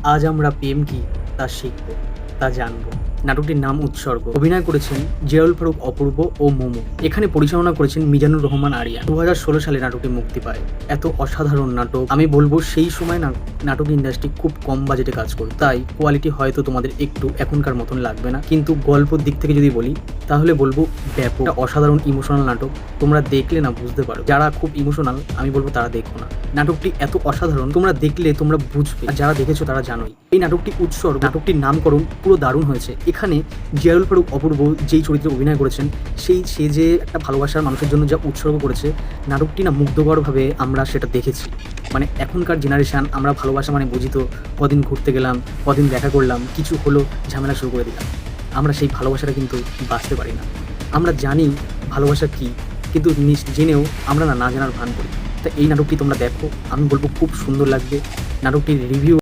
আজ আমরা প্রেম কি তা শিখব, তা জানব। নাটকটির নাম উৎসর্গ। অভিনয় করেছেন জিয়াউল ফারুক অপূর্ব ও মোমো। এখানে পরিচালনা করেছেন মিজানুর রহমান আরিয়ান। 2016 সালে নাটকটি মুক্তি পায়। এত অসাধারণ নাটক, আমি বলবো সেই সময় নাটক ইন্ডাস্ট্রি খুব কম বাজেটে কাজ করত, তাই কোয়ালিটি হয়তো তোমাদের একটু এখনকার মতন লাগবে না, কিন্তু গল্পের দিক থেকে যদি বলি তাহলে বলবো ব্যাপক অসাধারণ ইমোশনাল নাটক। তোমরা দেখলে না বুঝতে পারো, যারা খুব ইমোশনাল আমি বলবো তারা দেখো না। নাটকটি এত অসাধারণ, তোমরা দেখলে তোমরা বুঝবে, আর যারা দেখেছো তারা জানোই। এই নাটকটি উৎসর্গ, নাটকটির নামকরণ পুরো দারুণ হয়েছে। এখানে জিয়াউল ফারুক অপূর্ব যেই চরিত্রে অভিনয় করেছেন, সে যে একটা ভালোবাসার মানুষের জন্য যা উৎসর্গ করেছে, নাটকটি না মুগ্ধকরভাবে আমরা সেটা দেখেছি। মানে এখনকার জেনারেশান, আমরা ভালোবাসা মানে বুঝি তো কদিন ঘুরতে গেলাম, কদিন দেখা করলাম, কিছু হলো ঝামেলা শুরু করে দিলাম। আমরা সেই ভালোবাসাটা কিন্তু বাঁচতে পারি না। আমরা জানি ভালোবাসা কী, কিন্তু জেনেও আমরা না জানার ভান করি। তা এই নাটকটি তোমরা দেখো, আমি বলবো খুব সুন্দর লাগবে। নাটকটির রিভিউ